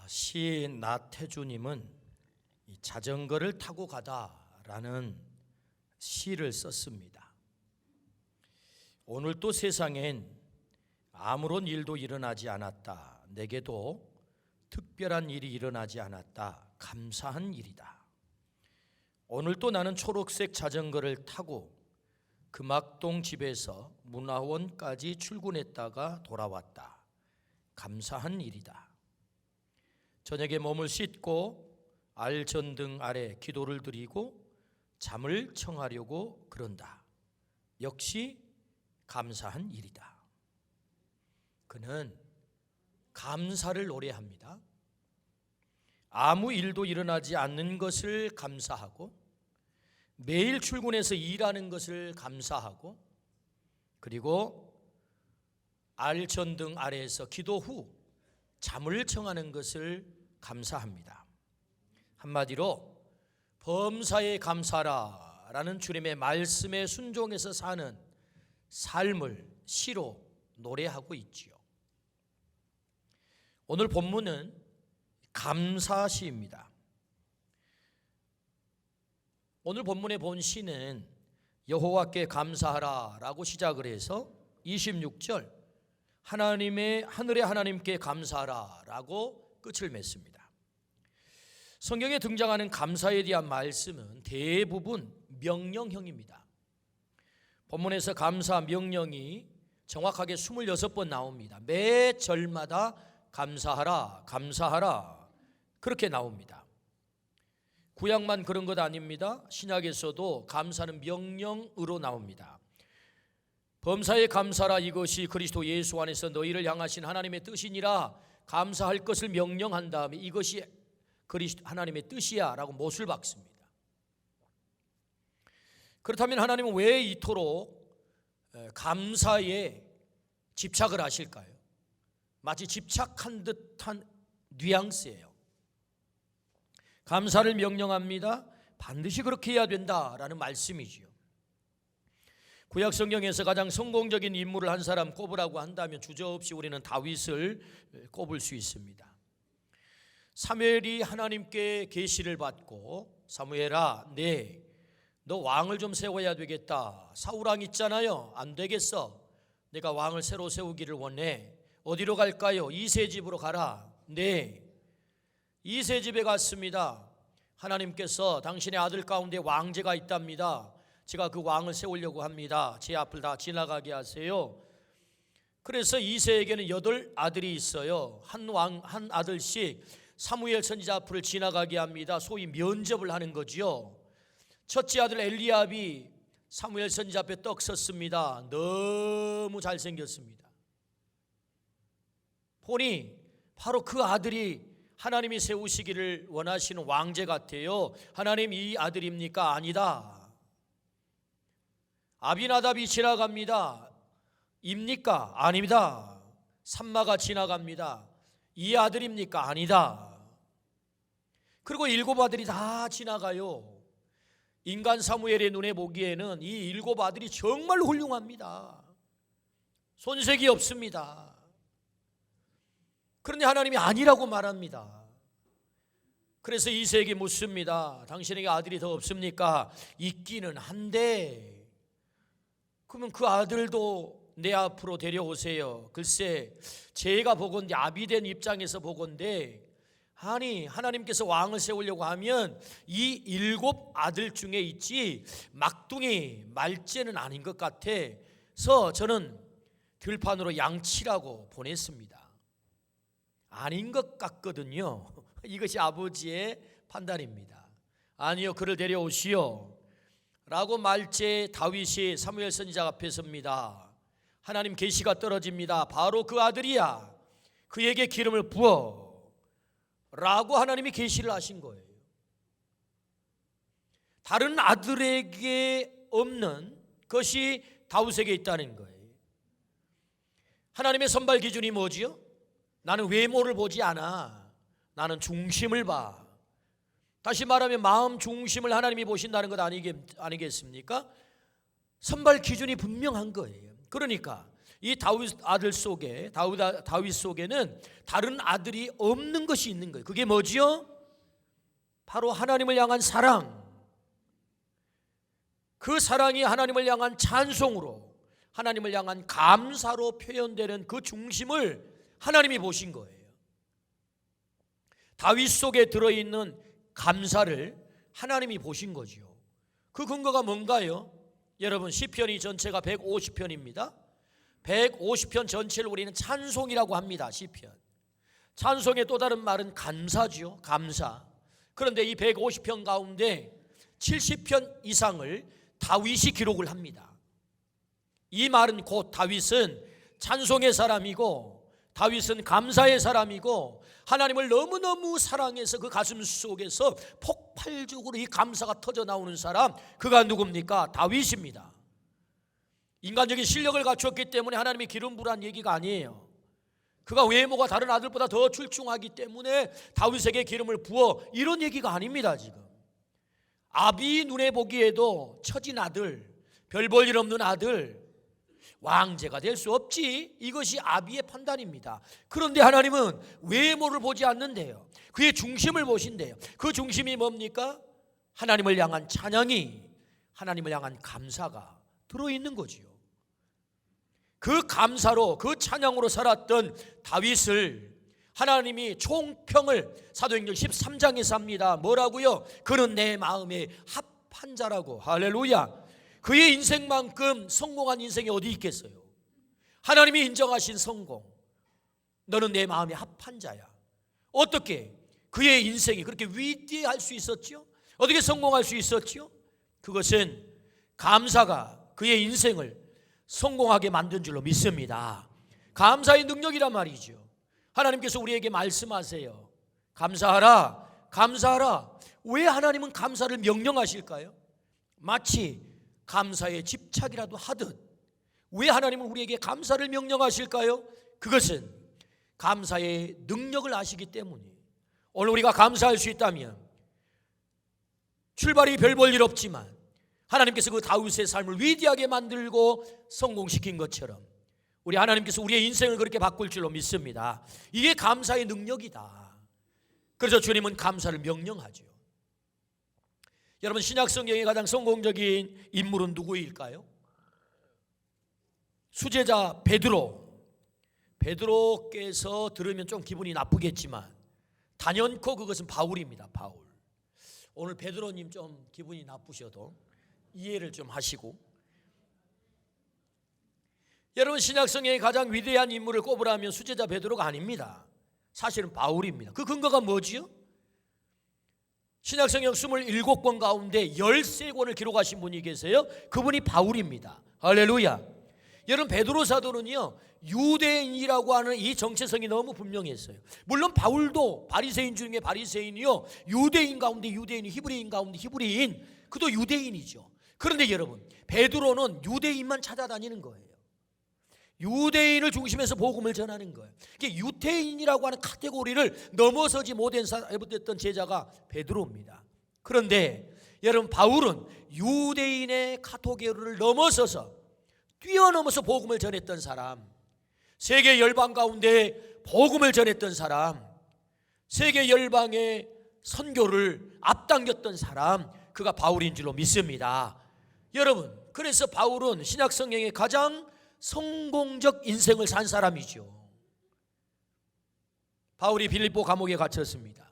시인 나태주님은 이 자전거를 타고 가다라는 시를 썼습니다. 오늘도 세상엔 아무런 일도 일어나지 않았다. 내게도 특별한 일이 일어나지 않았다. 감사한 일이다. 오늘도 나는 초록색 자전거를 타고 금악동 집에서 문화원까지 출근했다가 돌아왔다. 감사한 일이다. 저녁에 몸을 씻고 알전등 아래 기도를 드리고 잠을 청하려고 그런다. 역시 감사한 일이다. 그는 감사를 노래합니다. 아무 일도 일어나지 않는 것을 감사하고 매일 출근해서 일하는 것을 감사하고 그리고 알전등 아래에서 기도 후 잠을 청하는 것을 감사합니다. 한마디로 범사에 감사라라는 주님의 말씀에 순종해서 사는 삶을 시로 노래하고 있지요. 오늘 본문은 감사시입니다. 오늘 본문에 본 시는 여호와께 감사하라라고 시작을 해서 26절 하나님의 하늘의 하나님께 감사하라라고 끝을 맺습니다. 성경에 등장하는 감사에 대한 말씀은 대부분 명령형입니다. 본문에서 감사 명령이 정확하게 26번 나옵니다. 매 절마다 감사하라, 감사하라 그렇게 나옵니다. 구약만 그런 것 아닙니다. 신약에서도 감사는 명령으로 나옵니다. 범사에 감사라 이것이 그리스도 예수 안에서 너희를 향하신 하나님의 뜻이니라 감사할 것을 명령한 다음에 이것이 그리스도 하나님의 뜻이야 라고 못을 박습니다. 그렇다면 하나님은 왜 이토록 감사에 집착을 하실까요? 마치 집착한 듯한 뉘앙스예요. 감사를 명령합니다. 반드시 그렇게 해야 된다라는 말씀이지요. 구약 성경에서 가장 성공적인 인물을 한 사람 꼽으라고 한다면 주저없이 우리는 다윗을 꼽을 수 있습니다. 사무엘이 하나님께 계시를 받고 사무엘아 너 왕을 좀 세워야 되겠다. 사울왕 있잖아요. 안 되겠어. 내가 왕을 새로 세우기를 원해. 어디로 갈까요? 이새 집으로 가라. 이새 집에 갔습니다. 하나님께서 당신의 아들 가운데 왕제가 있답니다. 제가 그 왕을 세우려고 합니다. 제 앞을 다 지나가게 하세요. 그래서 이새에게는 8 아들이 있어요. 한 아들씩 사무엘 선지자 앞을 지나가게 합니다. 소위 면접을 하는 거지요. 첫째 아들 엘리압이 사무엘 선지자 앞에 떡 섰습니다. 너무 잘생겼습니다. 보니 바로 그 아들이 하나님이 세우시기를 원하시는 왕제 같아요. 하나님 이 아들입니까? 아니다. 아비나답이 지나갑니다. 입니까? 아닙니다. 삼마가 지나갑니다. 이 아들입니까? 아니다. 그리고 7 아들이 다 지나가요. 인간 사무엘의 눈에 보기에는 이 7 아들이 정말 훌륭합니다. 손색이 없습니다. 그런데 하나님이 아니라고 말합니다. 그래서 이새에게 묻습니다. 당신에게 아들이 더 없습니까? 있기는 한데 그러면 그 아들도 내 앞으로 데려오세요. 글쎄 제가 보건대 아비된 입장에서 보건대 아니 하나님께서 왕을 세우려고 하면 이 7 아들 중에 있지 막둥이 말째는 아닌 것 같아서 저는 들판으로 양치라고 보냈습니다. 아닌 것 같거든요. 이것이 아버지의 판단입니다. 아니요 그를 데려오시오 라고 말째 다윗이 사무엘 선지자 앞에 섭니다. 하나님 계시가 떨어집니다. 바로 그 아들이야. 그에게 기름을 부어 라고 하나님이 계시를 하신 거예요. 다른 아들에게 없는 것이 다윗에게 있다는 거예요. 하나님의 선발 기준이 뭐지요? 나는 외모를 보지 않아. 나는 중심을 봐. 다시 말하면 마음 중심을 하나님이 보신다는 것 아니겠습니까? 선발 기준이 분명한 거예요. 그러니까 이 다윗 아들 속에 다윗 속에는 다른 아들이 없는 것이 있는 거예요. 그게 뭐지요? 바로 하나님을 향한 사랑. 그 사랑이 하나님을 향한 찬송으로, 하나님을 향한 감사로 표현되는 그 중심을 하나님이 보신 거예요. 다윗 속에 들어있는 감사를 하나님이 보신 거죠. 그 근거가 뭔가요? 여러분, 시편이 전체가 150편입니다. 150편 전체를 우리는 찬송이라고 합니다. 시편. 찬송의 또 다른 말은 감사죠. 감사. 그런데 이 150편 가운데 70편 이상을 다윗이 기록을 합니다. 이 말은 곧 다윗은 찬송의 사람이고, 다윗은 감사의 사람이고, 하나님을 너무너무 사랑해서 그 가슴 속에서 폭발적으로 이 감사가 터져 나오는 사람, 그가 누굽니까? 다윗입니다. 인간적인 실력을 갖췄기 때문에 하나님이 기름 부란 얘기가 아니에요. 그가 외모가 다른 아들보다 더 출중하기 때문에 다윗에게 기름을 부어, 이런 얘기가 아닙니다. 지금 아비 눈에 보기에도 처진 아들, 별 볼 일 없는 아들, 왕제가 될 수 없지, 이것이 아비의 판단입니다. 그런데 하나님은 외모를 보지 않는데요, 그의 중심을 보신대요. 그 중심이 뭡니까? 하나님을 향한 찬양이, 하나님을 향한 감사가 들어있는 거지요. 그 감사로, 그 찬양으로 살았던 다윗을 하나님이 총평을 사도행전 13장에서 합니다. 뭐라고요? 그는 내 마음에 합한 자라고. 할렐루야. 그의 인생만큼 성공한 인생이 어디 있겠어요? 하나님이 인정하신 성공, 너는 내 마음에 합한 자야. 어떻게 그의 인생이 그렇게 위대할 수 있었죠? 어떻게 성공할 수 있었죠? 그것은 감사가 그의 인생을 성공하게 만든 줄로 믿습니다. 감사의 능력이란 말이죠. 하나님께서 우리에게 말씀하세요. 감사하라, 감사하라. 왜 하나님은 감사를 명령하실까요? 마치 감사에 집착이라도 하듯. 왜 하나님은 우리에게 감사를 명령하실까요? 그것은 감사의 능력을 아시기 때문이에요. 오늘 우리가 감사할 수 있다면, 출발이 별 볼 일 없지만 하나님께서 그 다윗의 삶을 위대하게 만들고 성공시킨 것처럼 우리 하나님께서 우리의 인생을 그렇게 바꿀 줄로 믿습니다. 이게 감사의 능력이다. 그래서 주님은 감사를 명령하죠. 여러분, 신약 성경의 가장 성공적인 인물은 누구일까요? 수제자 베드로. 베드로께서 들으면 좀 기분이 나쁘겠지만 단연코 그것은 바울입니다. 바울. 오늘 베드로님 좀 기분이 나쁘셔도 이해를 좀 하시고, 여러분, 신약 성경의 가장 위대한 인물을 꼽으라면 수제자 베드로가 아닙니다. 사실은 바울입니다. 그 근거가 뭐지요? 신약 성경 27권 가운데 13권을 기록하신 분이 계세요. 그분이 바울입니다. 할렐루야. 여러분, 베드로 사도는요, 유대인이라고 하는 이 정체성이 너무 분명했어요. 물론 바울도 바리새인 중에 바리새인이요, 유대인 가운데 유대인, 히브리인 가운데 히브리인, 그도 유대인이죠. 그런데 여러분, 베드로는 유대인만 찾아다니는 거예요. 유대인을 중심해서 복음을 전하는 거예요. 유대인이라고 하는 카테고리를 넘어서지 못했던 제자가 베드로입니다. 그런데 여러분, 바울은 유대인의 카테고리를 넘어서서 뛰어넘어서 복음을 전했던 사람, 세계 열방 가운데 복음을 전했던 사람, 세계 열방의 선교를 앞당겼던 사람, 그가 바울인 줄로 믿습니다. 여러분, 그래서 바울은 신약 성경의 가장 성공적 인생을 산 사람이죠. 바울이 빌립보 감옥에 갇혔습니다.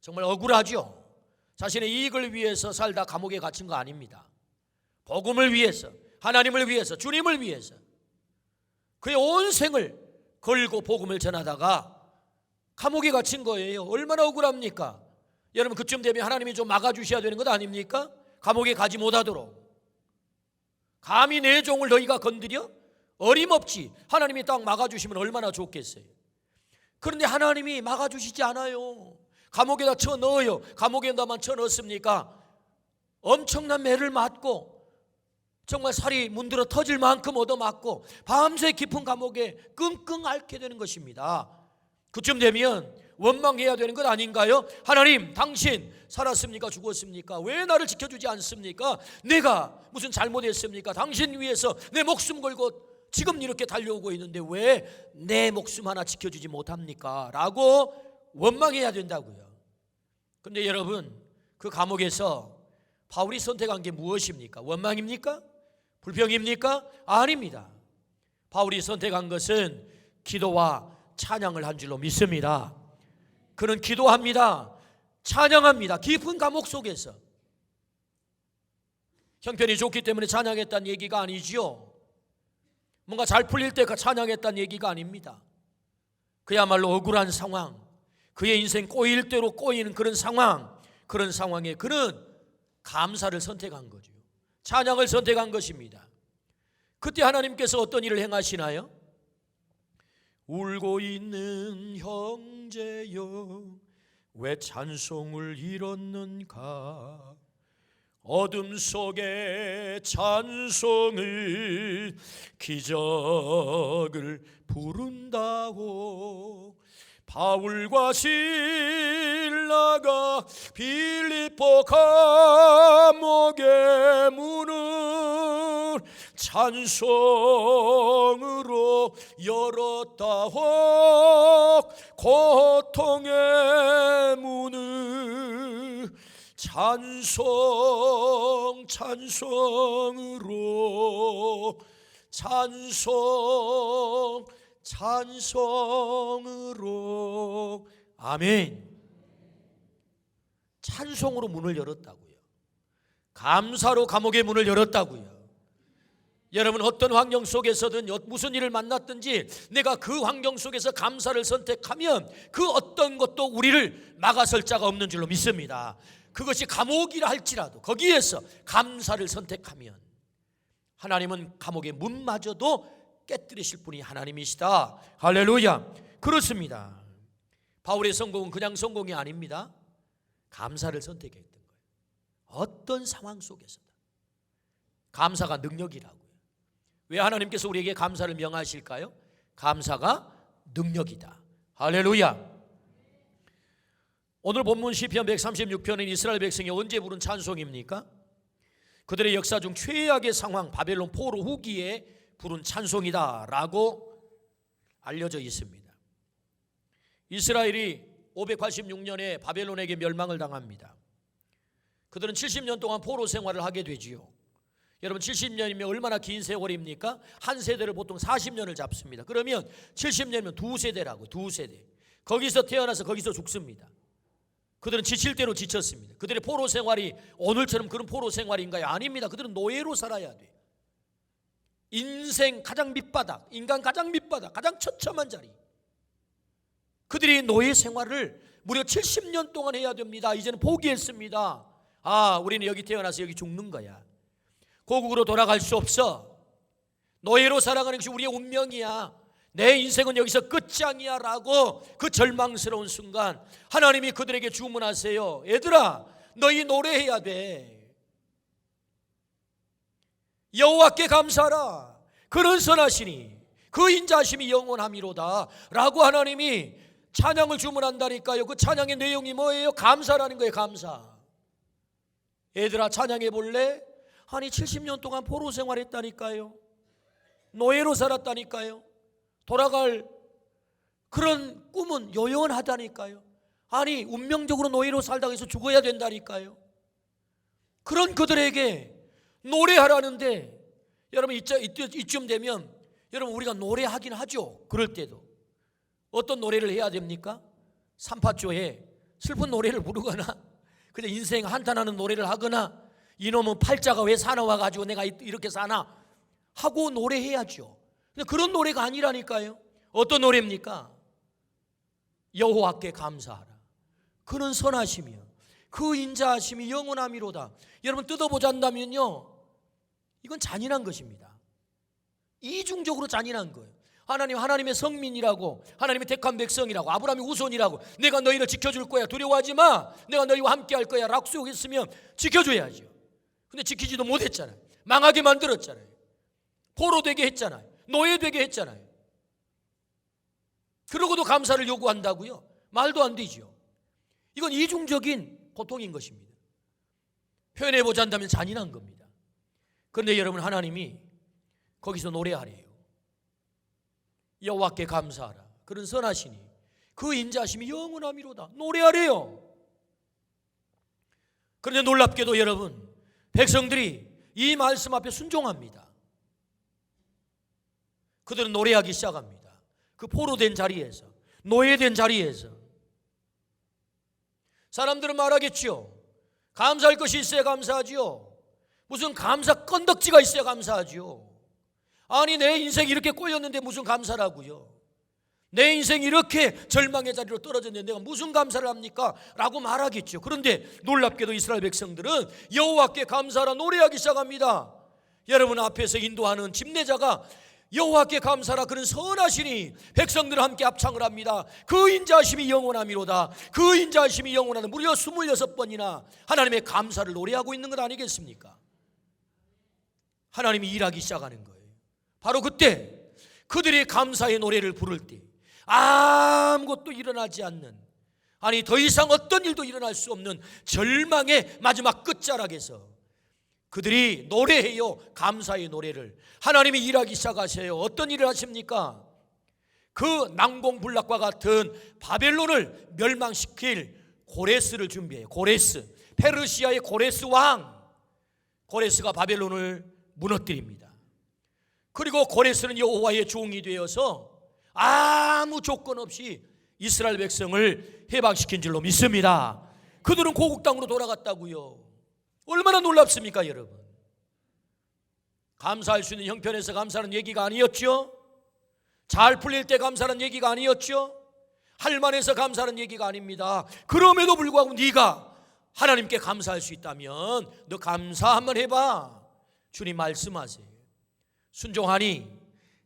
정말 억울하죠. 자신의 이익을 위해서 살다 감옥에 갇힌 거 아닙니다. 복음을 위해서, 하나님을 위해서, 주님을 위해서 그의 온 생을 걸고 복음을 전하다가 감옥에 갇힌 거예요. 얼마나 억울합니까? 여러분, 그쯤 되면 하나님이 좀 막아주셔야 되는 것 아닙니까? 감옥에 가지 못하도록. 감히 내 종을 너희가 건드려? 어림없지. 하나님이 딱 막아주시면 얼마나 좋겠어요. 그런데 하나님이 막아주시지 않아요. 감옥에다 쳐넣어요. 감옥에다만 쳐넣습니까? 엄청난 매를 맞고 정말 살이 문드러 터질 만큼 얻어맞고 밤새 깊은 감옥에 끙끙 앓게 되는 것입니다. 그쯤 되면 원망해야 되는 것 아닌가요? 하나님, 당신 살았습니까? 죽었습니까? 왜 나를 지켜주지 않습니까? 내가 무슨 잘못했습니까? 당신 위해서 내 목숨 걸고 지금 이렇게 달려오고 있는데 왜 내 목숨 하나 지켜주지 못합니까? 라고 원망해야 된다고요. 근데 여러분, 그 감옥에서 바울이 선택한 게 무엇입니까? 원망입니까? 불평입니까? 아닙니다. 바울이 선택한 것은 기도와 찬양을 한 줄로 믿습니다. 그는 기도합니다. 찬양합니다. 깊은 감옥 속에서. 형편이 좋기 때문에 찬양했다는 얘기가 아니지요. 뭔가 잘 풀릴 때 찬양했다는 얘기가 아닙니다. 그야말로 억울한 상황, 그의 인생 꼬일 대로 꼬이는 그런 상황, 그런 상황에 그는 감사를 선택한 거죠. 찬양을 선택한 것입니다. 그때 하나님께서 어떤 일을 행하시나요? 울고 있는 형제여 왜 찬송을 잃었는가? 어둠 속에 찬송을 기적을 부른다고 바울과 실라가 빌립보 감옥의 문을 찬송으로 열었다고 고통의 문을 찬송으로 찬송으로 아멘. 찬송으로 문을 열었다고요. 감사로 감옥의 문을 열었다고요. 여러분, 어떤 환경 속에서든 무슨 일을 만났든지 내가 그 환경 속에서 감사를 선택하면 그 어떤 것도 우리를 막아설 자가 없는 줄로 믿습니다. 그것이 감옥이라 할지라도 거기에서 감사를 선택하면 하나님은 감옥의 문마저도 깨뜨리실 분이 하나님이시다. 할렐루야. 그렇습니다. 바울의 성공은 그냥 성공이 아닙니다. 감사를 선택했던 거예요. 어떤 상황 속에서도 감사가 능력이라고요. 왜 하나님께서 우리에게 감사를 명하실까요? 감사가 능력이다. 할렐루야. 오늘 본문 시편 136편은 이스라엘 백성이 언제 부른 찬송입니까? 그들의 역사 중 최악의 상황, 바벨론 포로 후기에 부른 찬송이다 라고 알려져 있습니다. 이스라엘이 586년에 바벨론에게 멸망을 당합니다. 그들은 70년 동안 포로 생활을 하게 되지요. 여러분, 70년이면 얼마나 긴 세월입니까? 한 세대를 보통 40년을 잡습니다. 그러면 70년이면 두 세대라고, 두 세대. 거기서 태어나서 거기서 죽습니다. 그들은 지칠 대로 지쳤습니다. 그들의 포로 생활이 오늘처럼 그런 포로 생활인가요? 아닙니다. 그들은 노예로 살아야 돼요. 인생 가장 밑바닥, 인간 가장 밑바닥, 가장 처참한 자리. 그들이 노예 생활을 무려 70년 동안 해야 됩니다. 이제는 포기했습니다. 우리는 여기 태어나서 여기 죽는 거야. 고국으로 돌아갈 수 없어. 노예로 살아가는 것이 우리의 운명이야. 내 인생은 여기서 끝장이야 라고 그 절망스러운 순간 하나님이 그들에게 주문하세요. 얘들아, 너희 노래해야 돼. 여호와께 감사하라. 그는 선하시니 그 인자하심이 영원함이로다 라고 하나님이 찬양을 주문한다니까요. 그 찬양의 내용이 뭐예요? 감사라는 거예요. 감사. 얘들아, 찬양해 볼래? 아니 70년 동안 포로 생활했다니까요. 노예로 살았다니까요. 돌아갈 그런 꿈은 요연하다니까요. 아니 운명적으로 노예로 살다가 해서 죽어야 된다니까요. 그런 그들에게 노래하라는데, 여러분 이쯤 되면 여러분 우리가 노래하긴 하죠. 그럴 때도 어떤 노래를 해야 됩니까? 산파초에 슬픈 노래를 부르거나 그냥 인생 한탄하는 노래를 하거나 이놈은 팔자가 왜 사나워 가지고 내가 이렇게 사나 하고 노래해야죠. 근데 그런 노래가 아니라니까요. 어떤 노래입니까? 여호와께 감사하라. 그는 선하시며 그 인자하심이 영원함이로다. 여러분 뜯어보잔다면요, 이건 잔인한 것입니다. 이중적으로 잔인한 거예요. 하나님의 성민이라고, 하나님의 택한 백성이라고, 아브라함의 후손이라고, 내가 너희를 지켜줄 거야, 두려워하지 마, 내가 너희와 함께 할 거야 약속했으면 지켜줘야죠. 근데 지키지도 못했잖아요. 망하게 만들었잖아요. 포로 되게 했잖아요. 노예 되게 했잖아요. 그러고도 감사를 요구한다고요? 말도 안 되죠. 이건 이중적인 고통인 것입니다. 표현해보자 한다면 잔인한 겁니다. 그런데 여러분, 하나님이 거기서 노래하래요. 여호와께 감사하라. 그런 선하시니 그 인자하심이 영원하미로다. 노래하래요. 그런데 놀랍게도 여러분, 백성들이 이 말씀 앞에 순종합니다. 그들은 노래하기 시작합니다. 그 포로된 자리에서, 노예된 자리에서. 사람들은 말하겠지요. 감사할 것이 있어야 감사하지요. 무슨 감사 건덕지가 있어야 감사하지요. 아니, 내 인생이 이렇게 꼬였는데 무슨 감사라고요. 내 인생이 이렇게 절망의 자리로 떨어졌는데 내가 무슨 감사를 합니까? 라고 말하겠죠. 그런데 놀랍게도 이스라엘 백성들은 여호와께 감사하라 노래하기 시작합니다. 여러분 앞에서 인도하는 집례자가 여호와께 감사하라 그런 선하시니 백성들과 함께 합창을 합니다. 그 인자하심이 영원하미로다. 그 인자하심이 영원하다. 무려 26번이나 하나님의 감사를 노래하고 있는 것 아니겠습니까? 하나님이 일하기 시작하는 거예요. 바로 그때 그들이 감사의 노래를 부를 때 아무것도 일어나지 않는, 아니 더 이상 어떤 일도 일어날 수 없는 절망의 마지막 끝자락에서 그들이 노래해요. 감사의 노래를. 하나님이 일하기 시작하세요. 어떤 일을 하십니까? 그 난공불락과 같은 바벨론을 멸망시킬 고레스를 준비해요. 고레스, 페르시아의 고레스 왕. 고레스가 바벨론을 무너뜨립니다. 그리고 고레스는 여호와의 종이 되어서 아무 조건 없이 이스라엘 백성을 해방시킨 줄로 믿습니다. 그들은 고국 땅으로 돌아갔다고요. 얼마나 놀랍습니까 여러분? 감사할 수 있는 형편에서 감사하는 얘기가 아니었죠. 잘 풀릴 때 감사하는 얘기가 아니었죠. 할만해서 감사하는 얘기가 아닙니다. 그럼에도 불구하고 네가 하나님께 감사할 수 있다면 너 감사 한번 해봐. 주님 말씀하세요. 순종하니,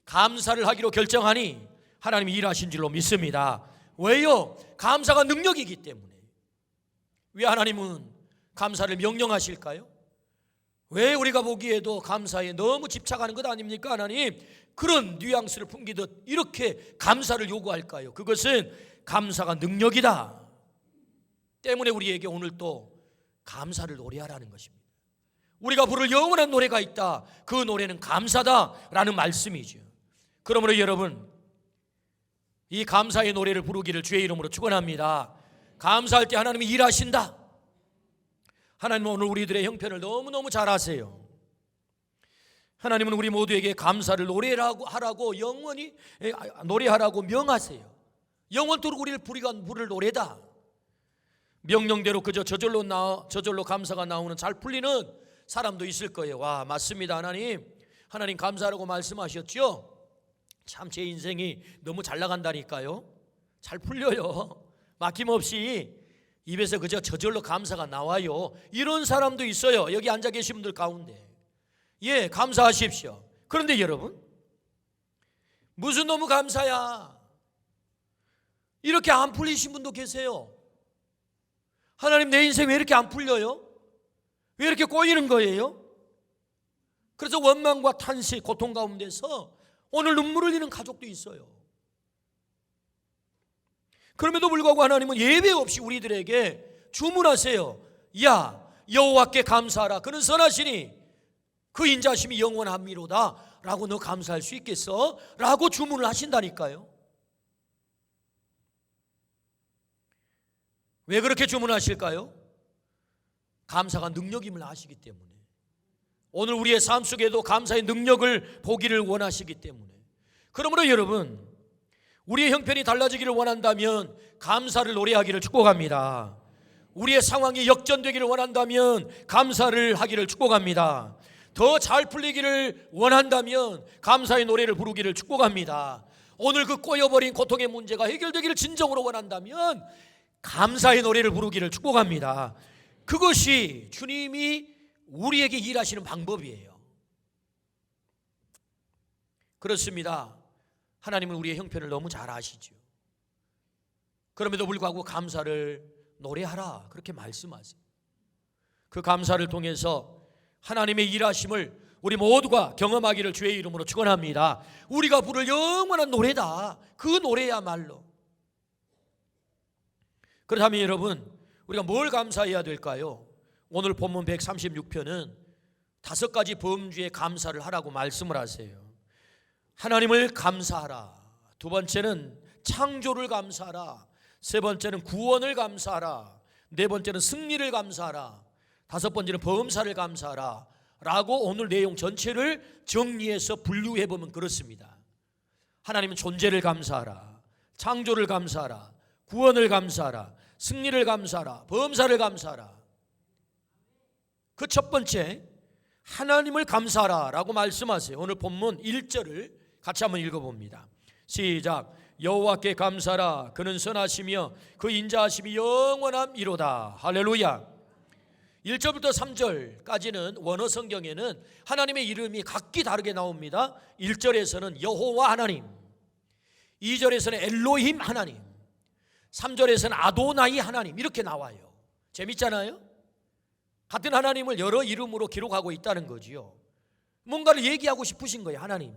감사를 하기로 결정하니 하나님이 일하신 줄로 믿습니다. 왜요? 감사가 능력이기 때문에. 왜 하나님은 감사를 명령하실까요? 왜 우리가 보기에도 감사에 너무 집착하는 것 아닙니까? 하나님 그런 뉘앙스를 풍기듯 이렇게 감사를 요구할까요? 그것은 감사가 능력이다 때문에 우리에게 오늘 또 감사를 노래하라는 것입니다. 우리가 부를 영원한 노래가 있다. 그 노래는 감사다라는 말씀이죠. 그러므로 여러분, 이 감사의 노래를 부르기를 주의 이름으로 축원합니다. 감사할 때 하나님이 일하신다. 하나님은 오늘 우리들의 형편을 너무너무 잘 아세요. 하나님은 우리 모두에게 감사를 노래하라고 영원히 노래하라고 명하세요. 영원토록 우리를 부를 노래다. 명령대로 그저 저절로 감사가 나오는 잘 풀리는 사람도 있을 거예요. 와, 맞습니다. 하나님 감사하라고 말씀하셨죠. 참 제 인생이 너무 잘 나간다니까요. 잘 풀려요. 막힘없이 입에서 그저 저절로 감사가 나와요. 이런 사람도 있어요. 여기 앉아 계신 분들 가운데. 예, 감사하십시오. 그런데 여러분, 무슨 너무 감사야. 이렇게 안 풀리신 분도 계세요. 하나님 내 인생 왜 이렇게 안 풀려요? 왜 이렇게 꼬이는 거예요? 그래서 원망과 탄식, 고통 가운데서 오늘 눈물을 흘리는 가족도 있어요. 그럼에도 불구하고 하나님은 예배 없이 우리들에게 주문하세요. 야, 여호와께 감사하라. 그는 선하시니 그 인자심이 영원함이로다. 라고 너 감사할 수 있겠어? 라고 주문을 하신다니까요. 왜 그렇게 주문하실까요? 감사가 능력임을 아시기 때문에. 오늘 우리의 삶 속에도 감사의 능력을 보기를 원하시기 때문에. 그러므로 여러분, 우리의 형편이 달라지기를 원한다면 감사를 노래하기를 축복합니다. 우리의 상황이 역전되기를 원한다면 감사를 하기를 축복합니다. 더 잘 풀리기를 원한다면 감사의 노래를 부르기를 축복합니다. 오늘 그 꼬여버린 고통의 문제가 해결되기를 진정으로 원한다면 감사의 노래를 부르기를 축복합니다. 그것이 주님이 우리에게 일하시는 방법이에요. 그렇습니다. 하나님은 우리의 형편을 너무 잘 아시죠. 그럼에도 불구하고 감사를 노래하라 그렇게 말씀하세요. 그 감사를 통해서 하나님의 일하심을 우리 모두가 경험하기를 주의 이름으로 축원합니다. 우리가 부를 영원한 노래다. 그 노래야말로. 그렇다면 여러분, 우리가 뭘 감사해야 될까요? 오늘 본문 136편은 5가지 범주의 감사를 하라고 말씀을 하세요. 하나님을 감사하라. 두 번째는 창조를 감사하라. 세 번째는 구원을 감사하라. 네 번째는 승리를 감사하라. 다섯 번째는 범사를 감사하라 라고 오늘 내용 전체를 정리해서 분류해 보면 그렇습니다. 하나님은 존재를 감사하라, 창조를 감사하라, 구원을 감사하라, 승리를 감사하라, 범사를 감사하라. 그 첫 번째, 하나님을 감사하라 라고 말씀하세요. 오늘 본문 1절을 같이 한번 읽어봅니다. 시작. 여호와께 감사하라. 그는 선하시며 그 인자하심이 영원함이로다. 할렐루야. 1절부터 3절까지는 원어 성경에는 하나님의 이름이 각기 다르게 나옵니다. 1절에서는 여호와 하나님, 2절에서는 엘로힘 하나님, 3절에서는 아도나이 하나님 이렇게 나와요. 재밌잖아요. 같은 하나님을 여러 이름으로 기록하고 있다는 거지요. 뭔가를 얘기하고 싶으신 거예요. 하나님이.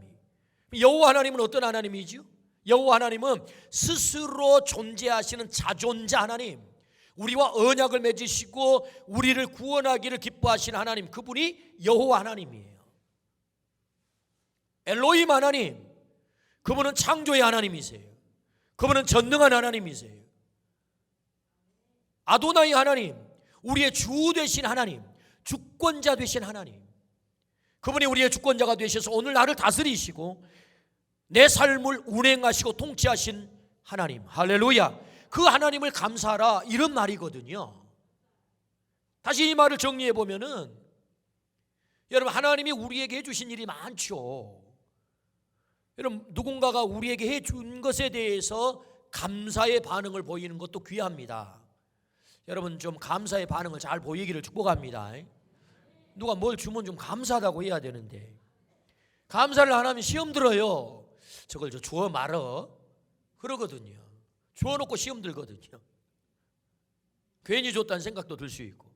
여호와 하나님은 어떤 하나님이죠? 여호와 하나님은 스스로 존재하시는 자존자 하나님, 우리와 언약을 맺으시고 우리를 구원하기를 기뻐하시는 하나님, 그분이 여호와 하나님이에요. 엘로힘 하나님, 그분은 창조의 하나님이세요. 그분은 전능한 하나님이세요. 아도나이 하나님, 우리의 주 되신 하나님, 주권자 되신 하나님, 그분이 우리의 주권자가 되셔서 오늘 나를 다스리시고 내 삶을 운행하시고 통치하신 하나님. 할렐루야. 그 하나님을 감사하라 이런 말이거든요. 다시 이 말을 정리해 보면은 여러분, 하나님이 우리에게 해주신 일이 많죠. 여러분, 누군가가 우리에게 해준 것에 대해서 감사의 반응을 보이는 것도 귀합니다. 여러분, 좀 감사의 반응을 잘 보이기를 축복합니다. 누가 뭘 주면 좀 감사하다고 해야 되는데, 감사를 안 하면 시험 들어요. 저걸 저 주워 말어 그러거든요. 주워놓고 시험 들거든요. 괜히 줬다는 생각도 들 수 있고.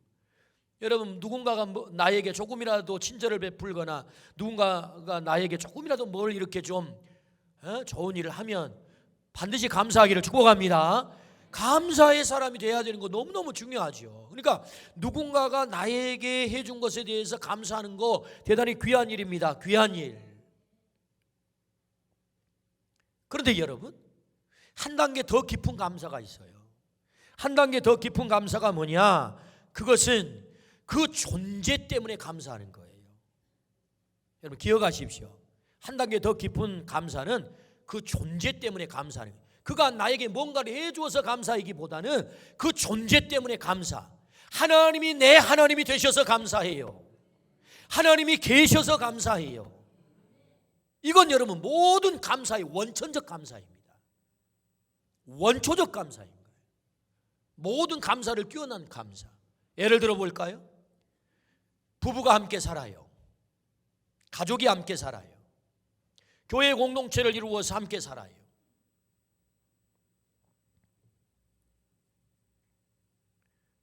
여러분, 누군가가 나에게 조금이라도 친절을 베풀거나 누군가가 나에게 조금이라도 뭘 이렇게 좀 좋은 일을 하면 반드시 감사하기를 축복합니다. 감사의 사람이 돼야 되는 거 너무너무 중요하죠. 그러니까 누군가가 나에게 해준 것에 대해서 감사하는 거 대단히 귀한 일입니다. 귀한 일. 그런데 여러분, 한 단계 더 깊은 감사가 있어요. 한 단계 더 깊은 감사가 뭐냐? 그것은 그 존재 때문에 감사하는 거예요. 여러분, 기억하십시오. 한 단계 더 깊은 감사는 그 존재 때문에 감사하는 거예요. 그가 나에게 뭔가를 해주어서 감사하기보다는 그 존재 때문에 감사. 하나님이 내 하나님이 되셔서 감사해요. 하나님이 계셔서 감사해요. 이건 여러분 모든 감사의 원천적 감사입니다. 원초적 감사인 거예요. 모든 감사를 뛰어난 감사. 예를 들어 볼까요? 부부가 함께 살아요. 가족이 함께 살아요. 교회 공동체를 이루어서 함께 살아요.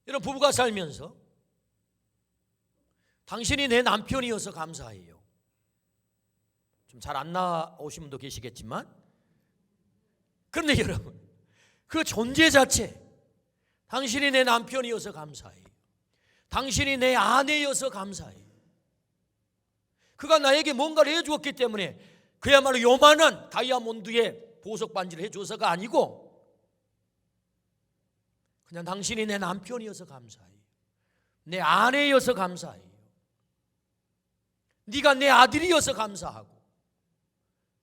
이런 부부가 살면서 당신이 내 남편이어서 감사해요. 좀 잘 안 나오신 분도 계시겠지만, 그런데 여러분, 그 존재 자체, 당신이 내 남편이어서 감사해요. 당신이 내 아내여서 감사해요. 그가 나에게 뭔가를 해주었기 때문에, 그야말로 요만한 다이아몬드의 보석 반지를 해줘서가 아니고 그냥 당신이 내 남편이어서 감사해요. 내 아내여서 감사해요. 네가 내 아들이어서 감사하고,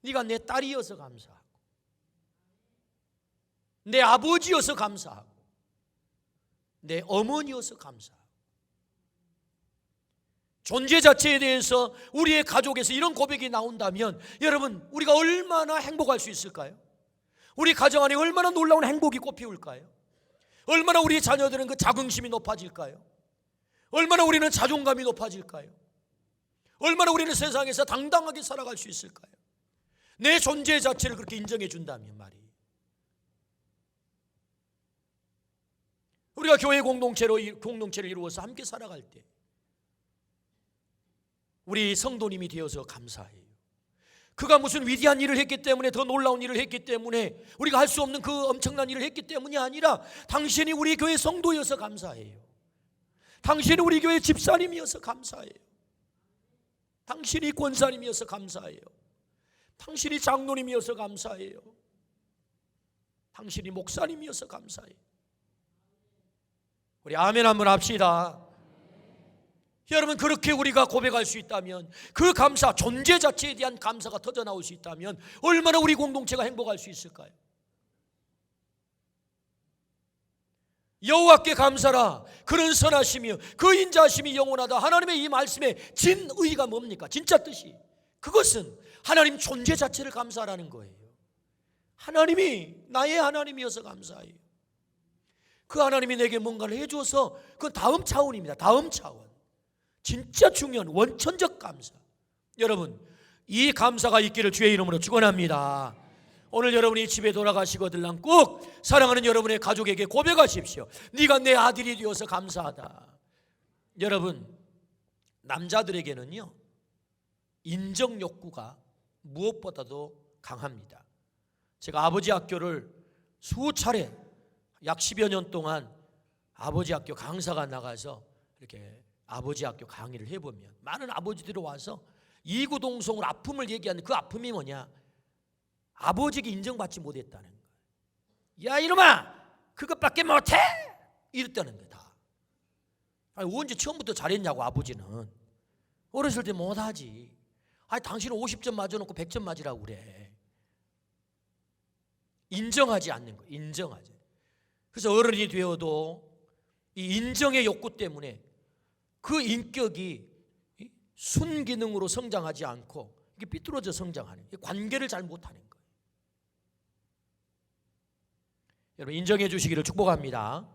네가 내 딸이어서 감사하고, 내 아버지여서 감사하고, 내 어머니여서 감사하고. 존재 자체에 대해서 우리의 가족에서 이런 고백이 나온다면 여러분, 우리가 얼마나 행복할 수 있을까요? 우리 가정 안에 얼마나 놀라운 행복이 꽃피울까요? 얼마나 우리 자녀들은 그 자긍심이 높아질까요? 얼마나 우리는 자존감이 높아질까요? 얼마나 우리는 세상에서 당당하게 살아갈 수 있을까요? 내 존재 자체를 그렇게 인정해 준다면 말이에요. 우리가 교회 공동체를 이루어서 함께 살아갈 때 우리 성도님이 되어서 감사해요. 그가 무슨 위대한 일을 했기 때문에, 더 놀라운 일을 했기 때문에, 우리가 할 수 없는 그 엄청난 일을 했기 때문이 아니라 당신이 우리 교회 성도여서 감사해요. 당신이 우리 교회 집사님이어서 감사해요. 당신이 권사님이어서 감사해요. 당신이 장로님이어서 감사해요. 당신이 목사님이어서 감사해. 우리 아멘 한번 합시다. 여러분, 그렇게 우리가 고백할 수 있다면, 그 감사, 존재 자체에 대한 감사가 터져나올 수 있다면 얼마나 우리 공동체가 행복할 수 있을까요? 여호와께 감사라. 그런 선하시며 그 인자하심이 영원하다. 하나님의 이 말씀의 진의가 뭡니까? 진짜 뜻이, 그것은 하나님 존재 자체를 감사하라는 거예요. 하나님이 나의 하나님이어서 감사해요. 그 하나님이 내게 뭔가를 해줘서, 그건 다음 차원입니다. 다음 차원. 진짜 중요한 원천적 감사. 여러분, 이 감사가 있기를 주의 이름으로 축원합니다. 오늘 여러분이 집에 돌아가시거들랑 꼭 사랑하는 여러분의 가족에게 고백하십시오. 네가 내 아들이 되어서 감사하다. 여러분, 남자들에게는요, 인정 욕구가 무엇보다도 강합니다. 제가 아버지 학교를 수차례 약 10여 년 동안 아버지 학교 강사가 나가서 이렇게 아버지 학교 강의를 해보면 많은 아버지들이 와서 이구동성으로 아픔을 얘기하는 그 아픔이 뭐냐? 아버지에게 인정받지 못했다는 거예요. 야 이놈아, 그것밖에 못해? 이랬다는 거예요. 다. 아니, 언제 처음부터 잘했냐고. 아버지는 어렸을 때 못하지. 아니, 당신은 50점 맞아놓고 100점 맞으라고 그래. 인정하지 않는 거예요. 인정하지. 그래서 어른이 되어도 이 인정의 욕구 때문에 그 인격이 순기능으로 성장하지 않고 이게 삐뚤어져 성장하는, 관계를 잘 못하는 거예요. 여러분, 인정해 주시기를 축복합니다.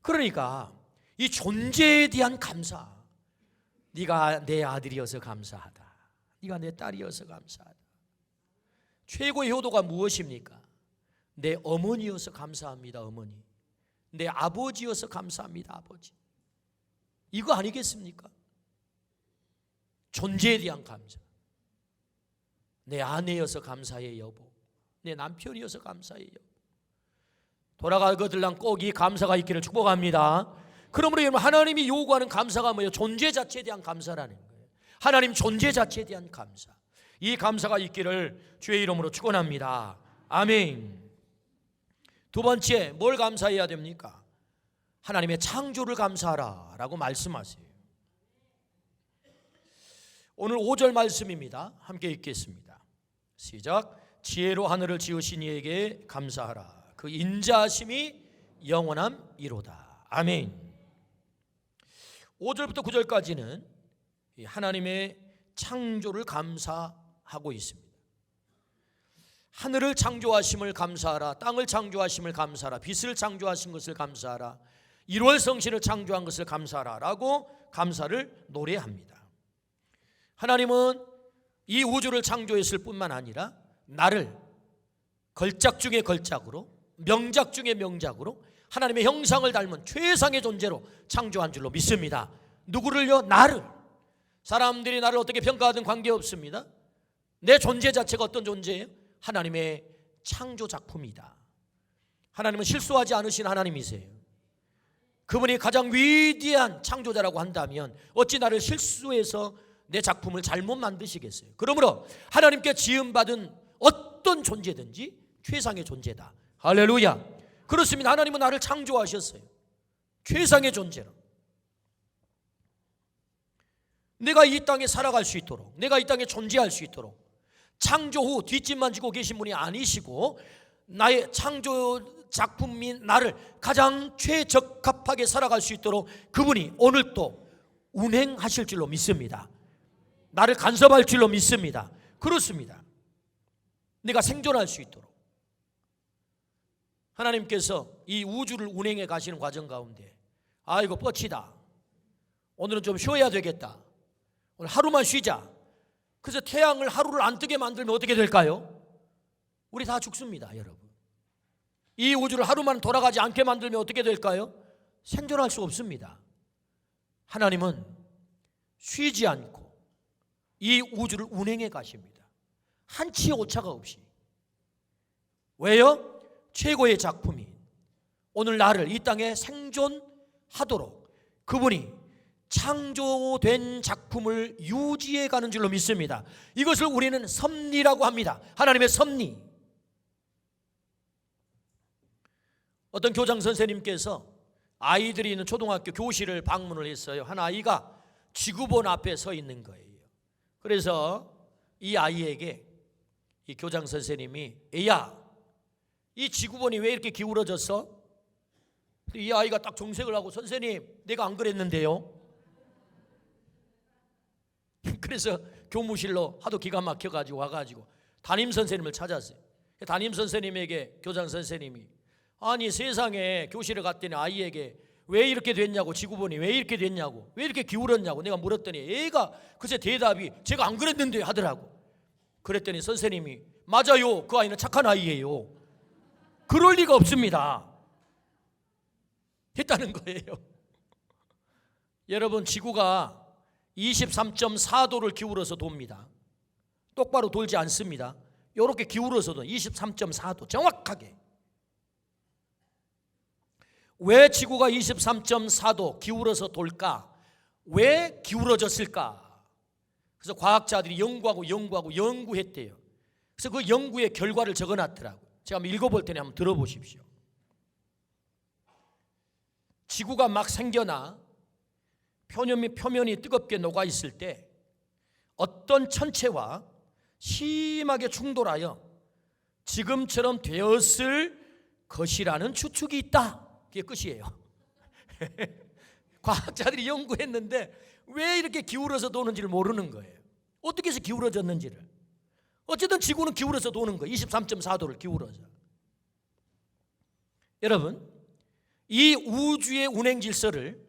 그러니까 이 존재에 대한 감사, 네가 내 아들이어서 감사하다, 네가 내 딸이어서 감사하다. 최고의 효도가 무엇입니까? 내 어머니여서 감사합니다. 어머니. 내 아버지여서 감사합니다. 아버지. 이거 아니겠습니까? 존재에 대한 감사. 내 아내여서 감사해 여보. 내 남편이어서 감사해 여보. 돌아가거들랑 꼭 이 감사가 있기를 축복합니다. 그러므로 여러분, 하나님이 요구하는 감사가 뭐예요? 존재 자체에 대한 감사라는 거예요. 하나님 존재 자체에 대한 감사. 이 감사가 있기를 주의 이름으로 축원합니다. 아멘. 두 번째, 뭘 감사해야 됩니까? 하나님의 창조를 감사하라 라고 말씀하세요. 오늘 5절 말씀입니다. 함께 읽겠습니다. 시작. 지혜로 하늘을 지으신 이에게 감사하라. 그 인자하심이 영원함이로다. 아멘. 5절부터 9절까지는 하나님의 창조를 감사하고 있습니다. 하늘을 창조하심을 감사하라. 땅을 창조하심을 감사하라. 빛을 창조하신 것을 감사하라. 1월 성신을 창조한 것을 감사하라 라고 감사를 노래합니다. 하나님은 이 우주를 창조했을 뿐만 아니라 나를 걸작 중에 걸작으로, 명작 중에 명작으로 하나님의 형상을 닮은 최상의 존재로 창조한 줄로 믿습니다. 누구를요? 나를. 사람들이 나를 어떻게 평가하든 관계없습니다. 내 존재 자체가 어떤 존재예요? 하나님의 창조 작품이다. 하나님은 실수하지 않으신 하나님이세요. 그분이 가장 위대한 창조자라고 한다면 어찌 나를 실수해서 내 작품을 잘못 만드시겠어요? 그러므로 하나님께 지음받은 어떤 존재든지 최상의 존재다. 할렐루야. 그렇습니다. 하나님은 나를 창조하셨어요. 최상의 존재로. 내가 이 땅에 살아갈 수 있도록, 내가 이 땅에 존재할 수 있도록 창조 후 뒷짐만 지고 계신 분이 아니시고 나의 창조 작품인 나를 가장 최적합하게 살아갈 수 있도록 그분이 오늘 또 운행하실 줄로 믿습니다. 나를 간섭할 줄로 믿습니다. 그렇습니다. 내가 생존할 수 있도록 하나님께서 이 우주를 운행해 가시는 과정 가운데 아이고 뻗치다, 오늘은 좀 쉬어야 되겠다, 오늘 하루만 쉬자. 그래서 태양을 하루를 안 뜨게 만들면 어떻게 될까요? 우리 다 죽습니다. 여러분, 이 우주를 하루만 돌아가지 않게 만들면 어떻게 될까요? 생존할 수 없습니다. 하나님은 쉬지 않고 이 우주를 운행해 가십니다. 한치의 오차가 없이. 왜요? 최고의 작품이 오늘 나를 이 땅에 생존하도록 그분이 창조된 작품을 유지해 가는 줄로 믿습니다. 이것을 우리는 섭리라고 합니다. 하나님의 섭리. 어떤 교장 선생님께서 아이들이 있는 초등학교 교실을 방문을 했어요. 한 아이가 지구본 앞에 서 있는 거예요. 그래서 이 아이에게 이 교장 선생님이 애야, 이 지구본이 왜 이렇게 기울어졌어? 이 아이가 딱 정색을 하고 선생님, 내가 안 그랬는데요. 그래서 교무실로 하도 기가 막혀가지고 와가지고 담임 선생님을 찾았어요. 담임 선생님에게 교장 선생님이 아니 세상에 교실에 갔더니 아이에게 왜 이렇게 됐냐고, 지구본이 왜 이렇게 됐냐고, 왜 이렇게 기울었냐고 내가 물었더니 애가 글쎄 대답이 제가 안 그랬는데 하더라고. 그랬더니 선생님이 맞아요, 그 아이는 착한 아이예요, 그럴 리가 없습니다 했다는 거예요. 여러분, 지구가 23.4도를 기울어서 돕니다. 똑바로 돌지 않습니다. 이렇게 기울어서도 23.4도 정확하게. 왜 지구가 23.4도 기울어서 돌까? 왜 기울어졌을까? 그래서 과학자들이 연구했대요. 그래서 그 연구의 결과를 적어놨더라고요. 제가 한번 읽어볼 테니 한번 들어보십시오. 지구가 막 생겨나 표면이 뜨겁게 녹아있을 때 어떤 천체와 심하게 충돌하여 지금처럼 되었을 것이라는 추측이 있다. 그게 끝이에요. 과학자들이 연구했는데 왜 이렇게 기울어서 도는지를 모르는 거예요. 어떻게 해서 기울어졌는지를. 어쨌든 지구는 기울어서 도는 거예요. 23.4도를 기울어서. 여러분, 이 우주의 운행 질서를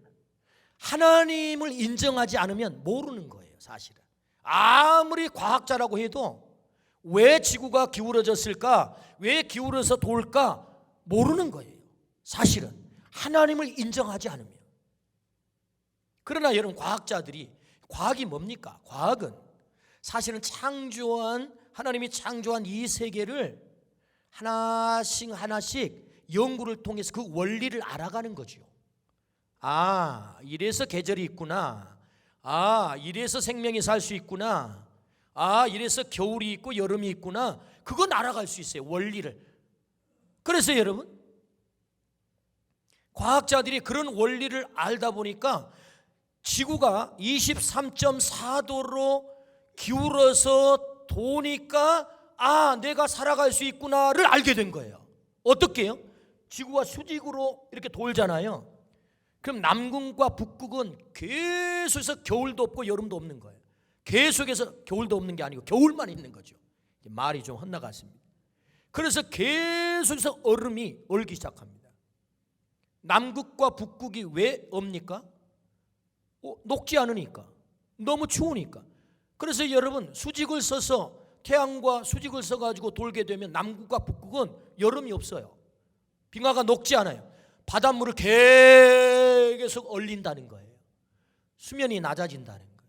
하나님을 인정하지 않으면 모르는 거예요. 사실은 아무리 과학자라고 해도 왜 지구가 기울어졌을까, 왜 기울어서 돌까 모르는 거예요. 사실은 하나님을 인정하지 않으면. 그러나 여러분, 과학이 뭡니까? 과학은 사실은 하나님이 창조한 이 세계를 하나씩 연구를 통해서 그 원리를 알아가는 거죠. 아, 이래서 계절이 있구나. 아, 이래서 생명이 살 수 있구나. 아, 이래서 겨울이 있고 여름이 있구나. 그건 알아갈 수 있어요, 원리를. 그래서 여러분, 과학자들이 그런 원리를 알다 보니까 지구가 23.4도로 기울어서 도니까 아, 내가 살아갈 수 있구나를 알게 된 거예요. 어떻게 해요? 지구가 수직으로 이렇게 돌잖아요. 그럼 남극과 북극은 계속해서 겨울도 없고 여름도 없는 거예요. 계속해서 겨울도 없는 게 아니고 겨울만 있는 거죠. 말이 좀 헛나갔습니다. 그래서 계속해서 얼음이 얼기 시작합니다. 남극과 북극이 왜 없니까? 녹지 않으니까, 너무 추우니까. 그래서 여러분, 수직을 써서 태양과 수직을 써가지고 돌게 되면 남극과 북극은 여름이 없어요. 빙하가 녹지 않아요. 바닷물을 계속 얼린다는 거예요. 수면이 낮아진다는 거예요.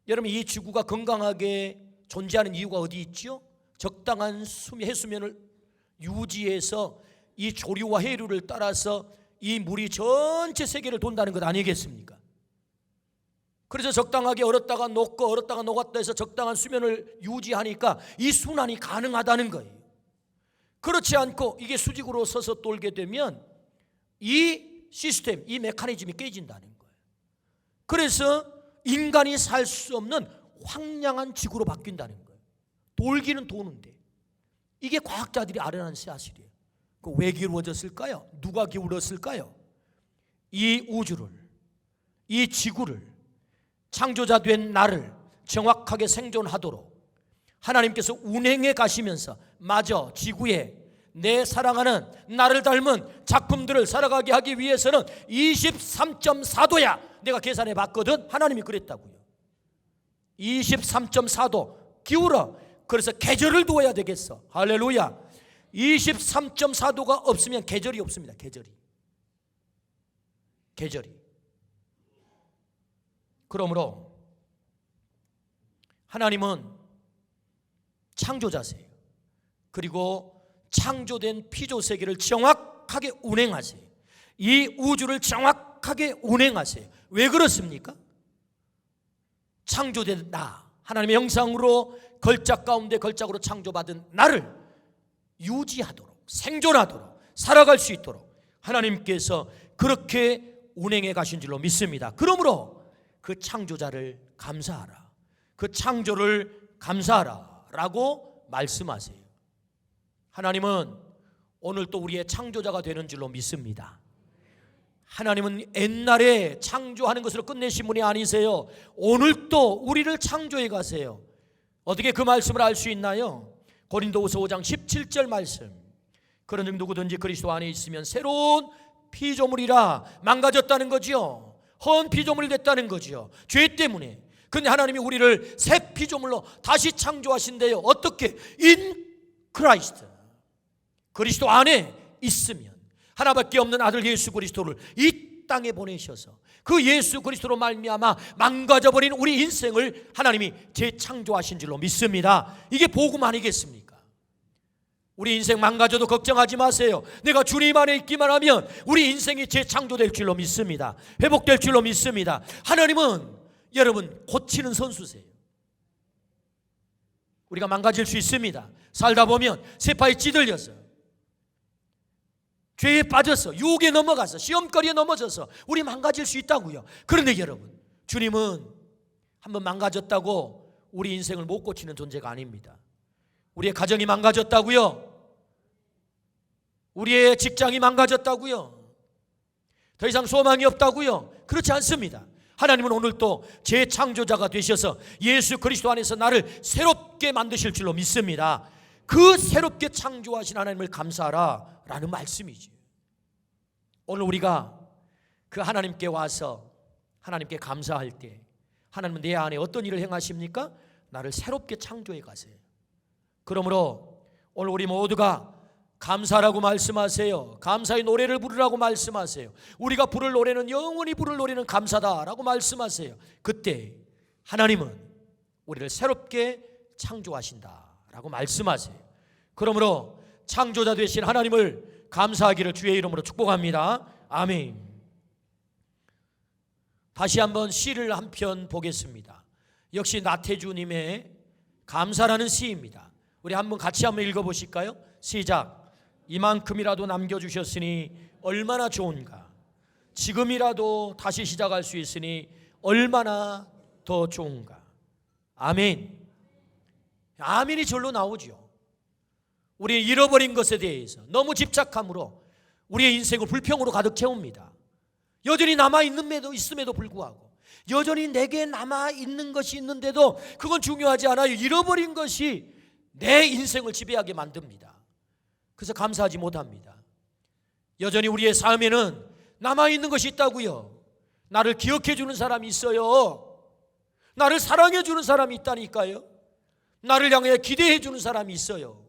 여러분, 이 지구가 건강하게 존재하는 이유가 어디 있죠? 적당한 해수면을 유지해서 이 조류와 해류를 따라서 이 물이 전체 세계를 돈다는 것 아니겠습니까? 그래서 적당하게 얼었다가 녹고 얼었다가 녹았다 해서 적당한 수면을 유지하니까 이 순환이 가능하다는 거예요. 그렇지 않고 이게 수직으로 서서 돌게 되면 이 시스템, 이 메커니즘이 깨진다는 거예요. 그래서 인간이 살 수 없는 황량한 지구로 바뀐다는 거예요. 돌기는 도는데. 이게 과학자들이 알아낸 사실이에요. 왜 기울어졌을까요? 누가 기울었을까요? 이 우주를, 이 지구를, 창조자 된 나를 정확하게 생존하도록 하나님께서 운행해 가시면서 마저 지구에 내 사랑하는 나를 닮은 작품들을 살아가게 하기 위해서는 23.4도야 내가 계산해 봤거든. 하나님이 그랬다고요. 23.4도 기울어. 그래서 계절을 두어야 되겠어. 할렐루야. 23.4도가 없으면 계절이 없습니다. 계절이. 그러므로 하나님은 창조자세요. 그리고 창조된 피조세계를 정확하게 운행하세요. 이 우주를 정확하게 운행하세요. 왜 그렇습니까? 창조된 나, 하나님의 형상으로 걸작 가운데 걸작으로 창조받은 나를 유지하도록, 생존하도록, 살아갈 수 있도록 하나님께서 그렇게 운행해 가신 줄로 믿습니다. 그러므로 그 창조자를 감사하라, 그 창조를 감사하라 라고 말씀하세요. 하나님은 오늘 또 우리의 창조자가 되는 줄로 믿습니다. 하나님은 옛날에 창조하는 것으로 끝내신 분이 아니세요. 오늘 또 우리를 창조해 가세요. 어떻게 그 말씀을 알 수 있나요? 고린도후서 5장 17절 말씀. 그런즉 누구든지 그리스도 안에 있으면 새로운 피조물이라. 망가졌다는 거지요. 헌 피조물이 됐다는 거지요. 죄 때문에. 근데 하나님이 우리를 새 피조물로 다시 창조하신대요. 어떻게? In Christ. 그리스도 안에 있으면, 하나밖에 없는 아들 예수 그리스도를 이 땅에 보내셔서 그 예수 그리스도로 말미암아 망가져버린 우리 인생을 하나님이 재창조하신 줄로 믿습니다. 이게 복음 아니겠습니까? 우리 인생 망가져도 걱정하지 마세요. 내가 주님 안에 있기만 하면 우리 인생이 재창조될 줄로 믿습니다. 회복될 줄로 믿습니다. 하나님은 여러분 고치는 선수세요. 우리가 망가질 수 있습니다. 살다 보면 세파에 찌들려서, 죄에 빠져서, 유혹에 넘어가서, 시험거리에 넘어져서 우리 망가질 수 있다고요. 그런데 여러분, 주님은 한번 망가졌다고 우리 인생을 못 고치는 존재가 아닙니다. 우리의 가정이 망가졌다고요? 우리의 직장이 망가졌다고요? 더 이상 소망이 없다고요? 그렇지 않습니다. 하나님은 오늘 또 재창조자가 되셔서 예수 그리스도 안에서 나를 새롭게 만드실 줄로 믿습니다. 그 새롭게 창조하신 하나님을 감사하라 라는 말씀이지. 오늘 우리가 그 하나님께 와서 하나님께 감사할 때 하나님은 내 안에 어떤 일을 행하십니까? 나를 새롭게 창조해 가세요. 그러므로 오늘 우리 모두가 감사라고 말씀하세요. 감사의 노래를 부르라고 말씀하세요. 우리가 부를 노래는, 영원히 부를 노래는 감사다라고 말씀하세요. 그때 하나님은 우리를 새롭게 창조하신다라고 말씀하세요. 그러므로 창조자 되신 하나님을 감사하기를 주의 이름으로 축복합니다. 아멘. 다시 한번 시를 한 편 보겠습니다. 역시 나태주님의 감사라는 시입니다. 우리 한번 같이 한번 읽어보실까요? 시작. 이만큼이라도 남겨주셨으니 얼마나 좋은가. 지금이라도 다시 시작할 수 있으니 얼마나 더 좋은가. 아멘. 아멘이 절로 나오죠. 우리 잃어버린 것에 대해서 너무 집착함으로 우리의 인생을 불평으로 가득 채웁니다. 여전히 남아있음에도 불구하고, 여전히 내게 남아있는 것이 있는데도 그건 중요하지 않아요. 잃어버린 것이 내 인생을 지배하게 만듭니다. 그래서 감사하지 못합니다. 여전히 우리의 삶에는 남아있는 것이 있다고요. 나를 기억해 주는 사람이 있어요. 나를 사랑해 주는 사람이 있다니까요. 나를 향해 기대해 주는 사람이 있어요.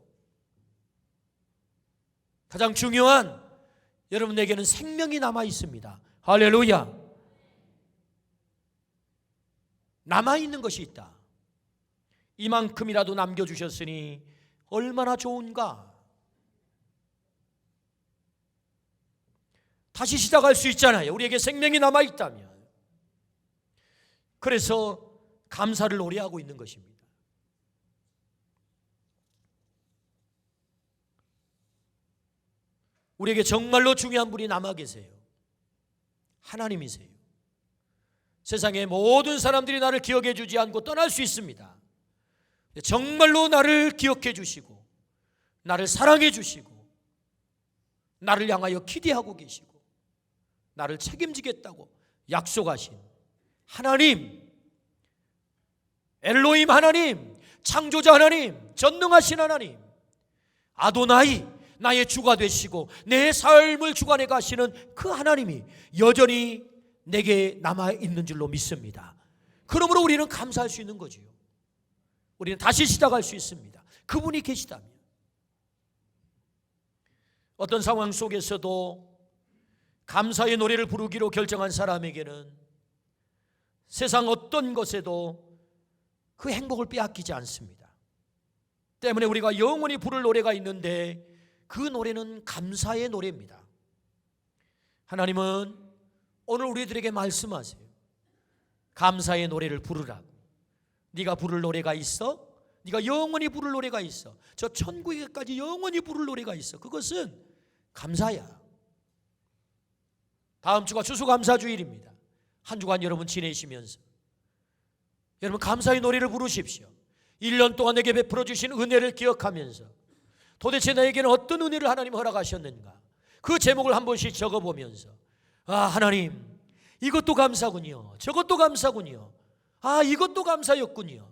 가장 중요한, 여러분에게는 생명이 남아 있습니다. 할렐루야. 남아있는 것이 있다. 이만큼이라도 남겨주셨으니 얼마나 좋은가. 다시 시작할 수 있잖아요. 우리에게 생명이 남아있다면. 그래서 감사를 노래하고 있는 것입니다. 우리에게 정말로 중요한 분이 남아 계세요. 하나님이세요. 세상의 모든 사람들이 나를 기억해 주지 않고 떠날 수 있습니다. 정말로 나를 기억해 주시고 나를 사랑해 주시고 나를 향하여 기대하고 계시고 나를 책임지겠다고 약속하신 하나님, 엘로힘 하나님, 창조자 하나님, 전능하신 하나님, 아도나이, 나의 주가 되시고 내 삶을 주관해 가시는 그 하나님이 여전히 내게 남아있는 줄로 믿습니다. 그러므로 우리는 감사할 수 있는 거지요. 우리는 다시 시작할 수 있습니다. 그분이 계시다면. 어떤 상황 속에서도 감사의 노래를 부르기로 결정한 사람에게는 세상 어떤 것에도 그 행복을 빼앗기지 않습니다. 때문에 우리가 영원히 부를 노래가 있는데 그 노래는 감사의 노래입니다. 하나님은 오늘 우리들에게 말씀하세요. 감사의 노래를 부르라고. 네가 부를 노래가 있어? 네가 영원히 부를 노래가 있어. 저 천국에까지 영원히 부를 노래가 있어. 그것은 감사야. 다음 주가 추수감사주일입니다. 한 주간 여러분 지내시면서 여러분 감사의 노래를 부르십시오. 1년 동안 내게 베풀어 주신 은혜를 기억하면서 도대체 나에게는 어떤 은혜를 하나님 허락하셨는가, 그 제목을 한 번씩 적어보면서 하나님 이것도 감사군요, 저것도 감사군요, 이것도 감사였군요.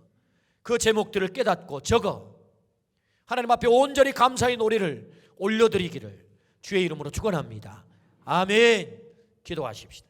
그 제목들을 깨닫고 적어 하나님 앞에 온전히 감사의 노래를 올려드리기를 주의 이름으로 축원합니다. 아멘. 기도하십시다.